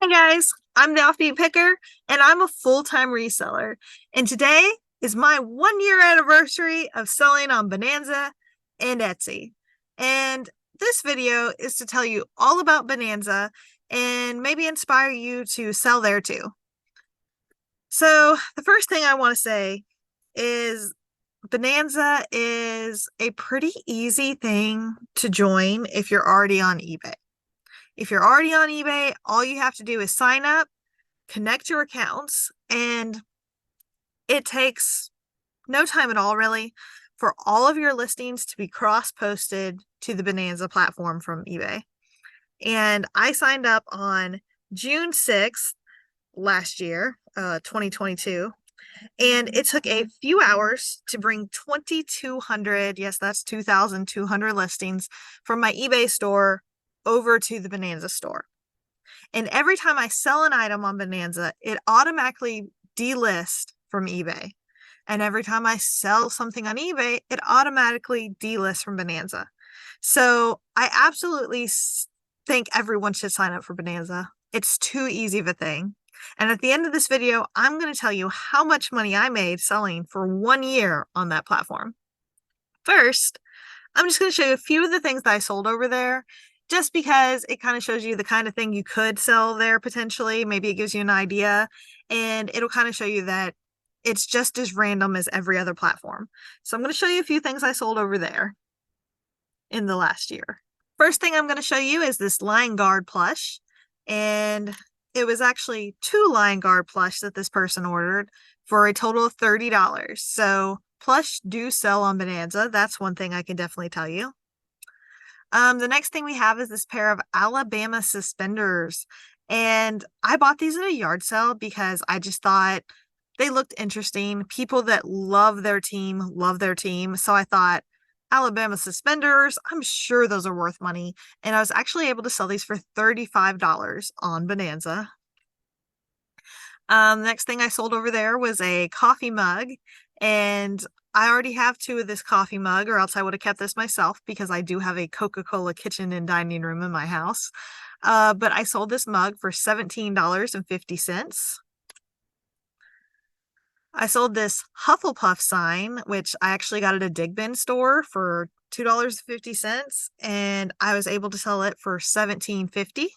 Hey guys, I'm the Offbeat Picker and I'm a full-time reseller. And today is my 1 year anniversary of selling on Bonanza and Etsy. And this video is to tell you all about Bonanza and maybe inspire you to sell there too. So, the first thing I want to say is Bonanza is a pretty easy thing to join if you're already on eBay. If you're already on eBay, all you have to do is sign up, connect your accounts, and it takes no time at all, really, for all of your listings to be cross-posted to the Bonanza platform from eBay. And I signed up on June 6th last year, 2022, and it took a few hours to bring 2,200, yes, that's 2,200 listings from my eBay store over to the Bonanza store. And every time I sell an item on Bonanza, it automatically delists from eBay. And every time I sell something on eBay, it automatically delists from Bonanza. So I absolutely think everyone should sign up for Bonanza. It's too easy of a thing. And at the end of this video, I'm going to tell you how much money I made selling for 1 year on that platform. First, I'm just going to show you a few of the things that I sold over there, just because it kind of shows you the kind of thing you could sell there potentially. Maybe it gives you an idea, and it'll kind of show you that it's just as random as every other platform. So I'm going to show you a few things I sold over there in the last year. First thing I'm going to show you is this Lion Guard plush, and it was actually 2 Lion Guard plush that this person ordered for a total of $30. So plush do sell on Bonanza. That's one thing I can definitely tell you. The next thing we have is this pair of Alabama suspenders. And I bought these at a yard sale because I just thought they looked interesting. People that love their team love their team. So I thought, Alabama suspenders, I'm sure those are worth money. And I was actually able to sell these for $35 on Bonanza. Next thing I sold over there was a coffee mug, and I already have 2 of this coffee mug, or else I would have kept this myself because I do have a Coca-Cola kitchen and dining room in my house. But I sold this mug for $17.50. I sold this Hufflepuff sign, which I actually got at a Dig Bin store for $2.50, and I was able to sell it for $17.50.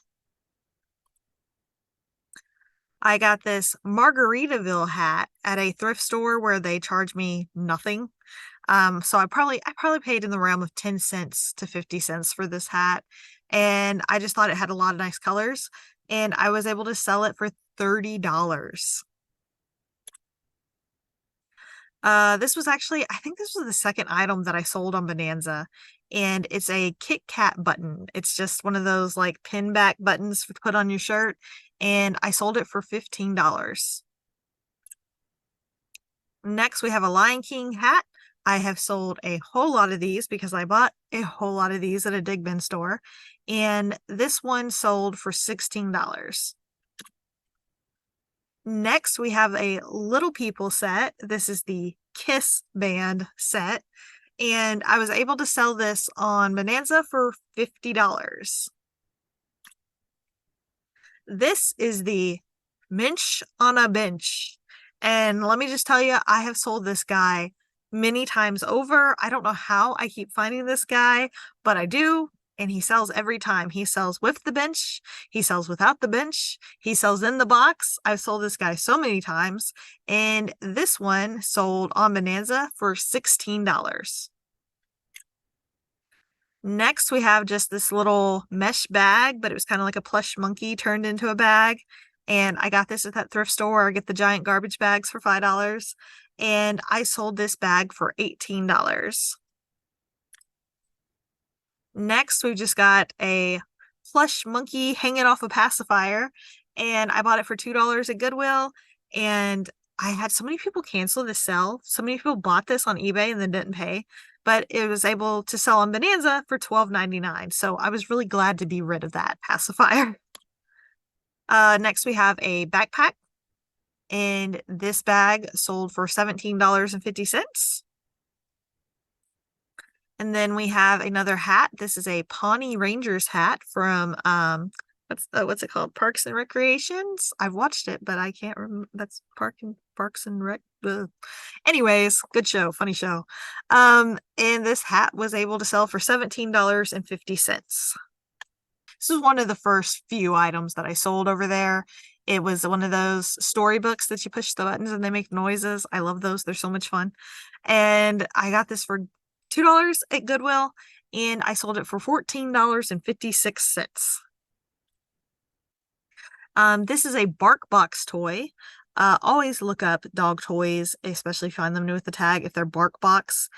I got this Margaritaville hat at a thrift store where they charge me nothing. So I probably paid in the realm of 10 cents to 50 cents for this hat. And I just thought it had a lot of nice colors. And I was able to sell it for $30. This was actually, I think this was the second item that I sold on Bonanza. And it's a Kit Kat button. It's just one of those like pin back buttons to put on your shirt. And I sold it for $15. Next, we have a Lion King hat. I have sold a whole lot of these because I bought a whole lot of these at a Dig Bin store. And this one sold for $16. Next, we have a Little People set. This is the Kiss Band set. And I was able to sell this on Bonanza for $50. This is the Minch on a Bench. And let me just tell you, I have sold this guy many times over. I don't know how I keep finding this guy, but I do. And he sells every time. He sells with the bench. He sells without the bench. He sells in the box. I've sold this guy so many times. And this one sold on Bonanza for $16. Next, we have just this little mesh bag, but it was kind of like a plush monkey turned into a bag. And I got this at that thrift store where I get the giant garbage bags for $5. And I sold this bag for $18. Next, we've just got a plush monkey hanging off a pacifier. And I bought it for $2 at Goodwill. And I had so many people cancel this sell. So many people bought this on eBay and then didn't pay. But it was able to sell on Bonanza for $12.99. So I was really glad to be rid of that pacifier. Next, we have a backpack. And this bag sold for $17.50. And then we have another hat. This is a Pawnee Rangers hat from what's it called? Parks and Recreations. I've watched it, but I can't remember. That's Parks and Rec. Ugh. Anyways, good show, funny show. And this hat was able to sell for $17.50. This is one of the first few items that I sold over there. It was one of those storybooks that you push the buttons and they make noises. I love those. They're so much fun. And I got this for $2 at Goodwill, and I sold it for $14.56. This is a Bark Box toy. Always look up dog toys, especially if you find them new with the tag. If they're Bark Box,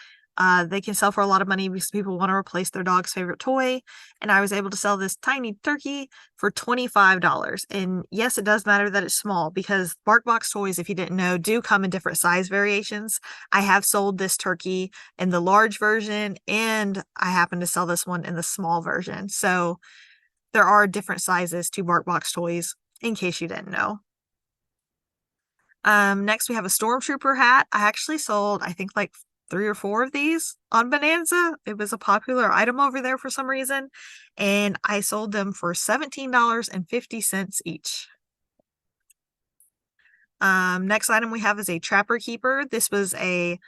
they can sell for a lot of money because people want to replace their dog's favorite toy. And I was able to sell this tiny turkey for $25. And yes, it does matter that it's small, because Bark Box toys, if you didn't know, do come in different size variations. I have sold this turkey in the large version, and I happen to sell this one in the small version. So there are different sizes to Bark Box toys, in case you didn't know. Next we have a Stormtrooper hat. I actually sold, I think, like 3 or 4 of these on Bonanza. It was a popular item over there for some reason, and I sold them for $17.50 each. Next item we have is a Trapper Keeper. This was a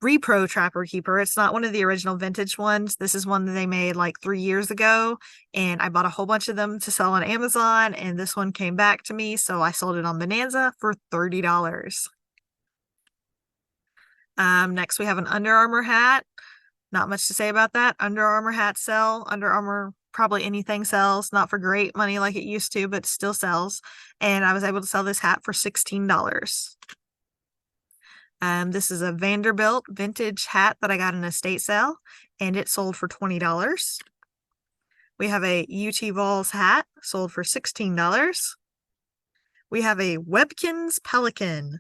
repro Trapper Keeper. It's not one of the original vintage ones. This is one that they made like 3 years ago, and I bought a whole bunch of them to sell on Amazon, and this one came back to me, so I sold it on Bonanza for $30. Next we have an Under Armour hat. Not much to say about that. Under Armour hats sell. Under Armour, probably anything sells. Not for great money like it used to, but still sells. And I was able to sell this hat for $16. This is a Vanderbilt vintage hat that I got in a estate sale, and it sold for $20. We have a UT Vols hat, sold for $16. We have a Webkins Pelican,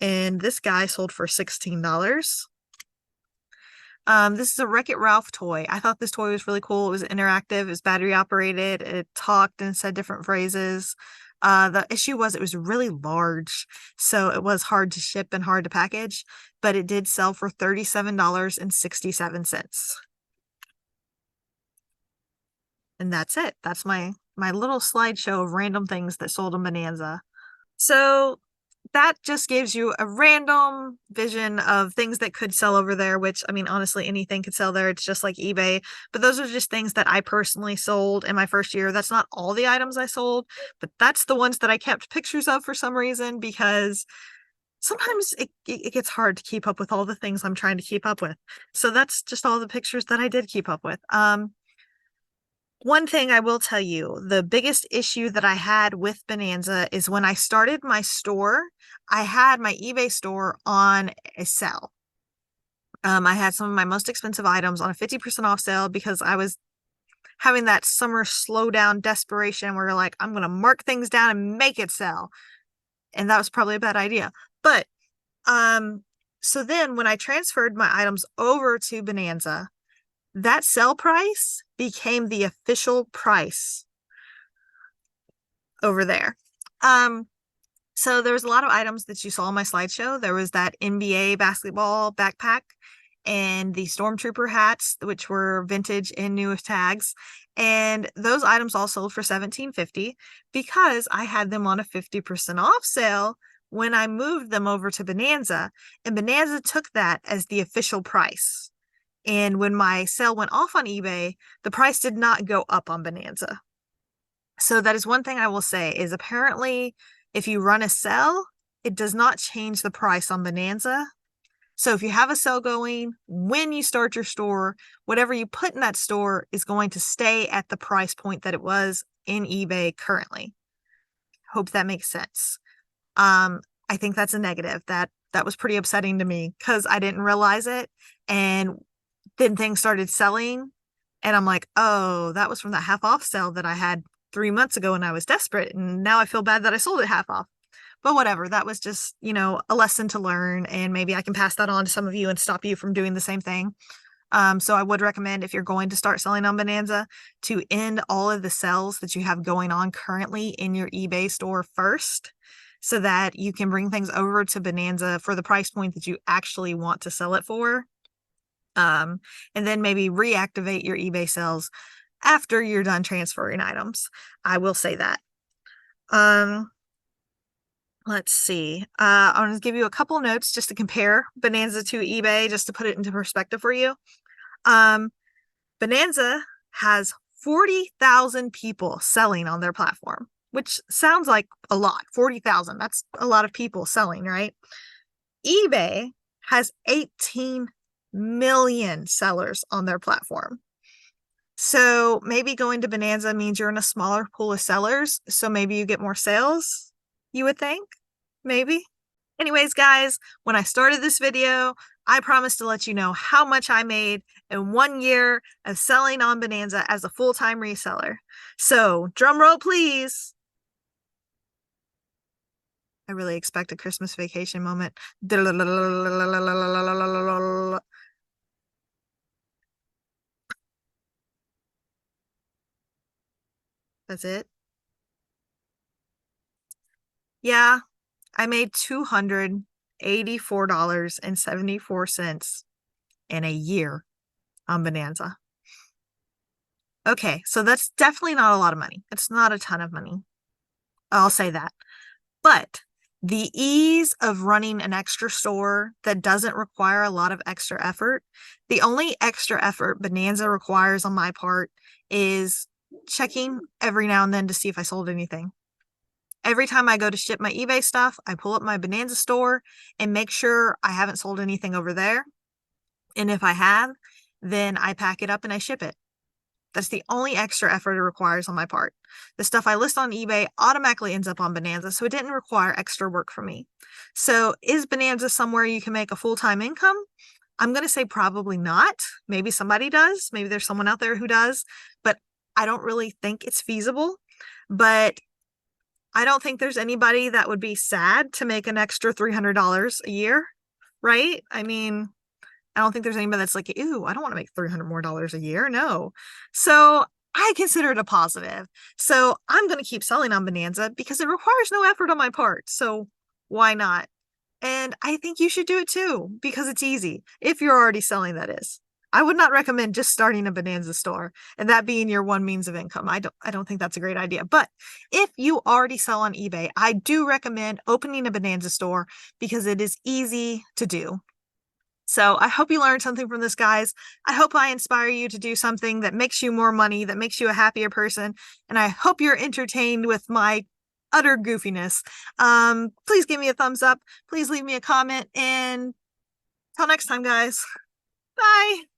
and this guy sold for $16. This is a Wreck-It Ralph toy. I thought this toy was really cool. It was interactive, it was battery operated, it talked and said different phrases. The issue was it was really large, so it was hard to ship and hard to package, but it did sell for $37.67. And that's it. That's my little slideshow of random things that sold in Bonanza. So that just gives you a random vision of things that could sell over there, which, I mean, honestly, anything could sell there. It's just like eBay. But those are just things that I personally sold in my first year. That's not all the items I sold, but that's the ones that I kept pictures of for some reason, because sometimes it gets hard to keep up with all the things I'm trying to keep up with. So that's just all the pictures that I did keep up with. One thing I will tell you, the biggest issue that I had with Bonanza is when I started my store, I had my eBay store on a sale. I had some of my most expensive items on a 50% off sale because I was having that summer slowdown desperation where you're like, I'm going to mark things down and make it sell. And that was probably a bad idea. But so then when I transferred my items over to Bonanza, that sell price became the official price over there. So there was a lot of items that you saw on my slideshow. There was that NBA basketball backpack and the Stormtrooper hats, which were vintage and new with tags. And those items all sold for $17.50 because I had them on a 50% off sale when I moved them over to Bonanza. And Bonanza took that as the official price. And when my sale went off on eBay, the price did not go up on Bonanza. So that is one thing I will say is apparently if you run a sale, it does not change the price on Bonanza. So if you have a sale going, when you start your store, whatever you put in that store is going to stay at the price point that it was in eBay currently. Hope that makes sense. I think that's a negative. That was pretty upsetting to me because I didn't realize it. And then things started selling, and I'm like, oh, that was from that half off sale that I had 3 months ago when I was desperate, and now I feel bad that I sold it half off. But whatever, that was just, a lesson to learn, and maybe I can pass that on to some of you and stop you from doing the same thing. So I would recommend, if you're going to start selling on Bonanza, to end all of the sales that you have going on currently in your eBay store first, so that you can bring things over to Bonanza for the price point that you actually want to sell it for. And then maybe reactivate your eBay sales after you're done transferring items. I will say that. Um, let's see. I'm going to give you a couple notes just to compare Bonanza to eBay, just to put it into perspective for you. Um, Bonanza has 40,000 people selling on their platform, which sounds like a lot. 40,000. That's a lot of people selling, right? eBay has 18 million sellers on their platform. So maybe going to Bonanza means you're in a smaller pool of sellers. So maybe you get more sales, you would think. Maybe. Anyways, guys, when I started this video, I promised to let you know how much I made in 1 year of selling on Bonanza as a full-time reseller. So drum roll, please. I really expect a Christmas vacation moment. That's it. Yeah, I made $284.74 in a year on Bonanza. Okay, so that's definitely not a lot of money. It's not a ton of money. I'll say that. But the ease of running an extra store that doesn't require a lot of extra effort, the only extra effort Bonanza requires on my part is checking every now and then to see if I sold anything. Every time I go to ship my eBay stuff, I pull up my Bonanza store and make sure I haven't sold anything over there. And if I have, then I pack it up and I ship it. That's the only extra effort it requires on my part. The stuff I list on eBay automatically ends up on Bonanza, so it didn't require extra work for me. So is Bonanza somewhere you can make a full-time income? I'm going to say probably not. Maybe somebody does. Maybe there's someone out there who does, but I don't really think it's feasible. But I don't think there's anybody that would be sad to make an extra $300 a year, right? I mean, I don't think there's anybody that's like, ew, I don't want to make $300 more a year. No. So I consider it a positive. So I'm going to keep selling on Bonanza because it requires no effort on my part. So why not? And I think you should do it too because it's easy. If you're already selling, that is. I would not recommend just starting a Bonanza store and that being your one means of income. I don't think that's a great idea. But if you already sell on eBay, I do recommend opening a Bonanza store because it is easy to do. So I hope you learned something from this, guys. I hope I inspire you to do something that makes you more money, that makes you a happier person. And I hope you're entertained with my utter goofiness. Please give me a thumbs up. Please leave me a comment. And till next time, guys. Bye.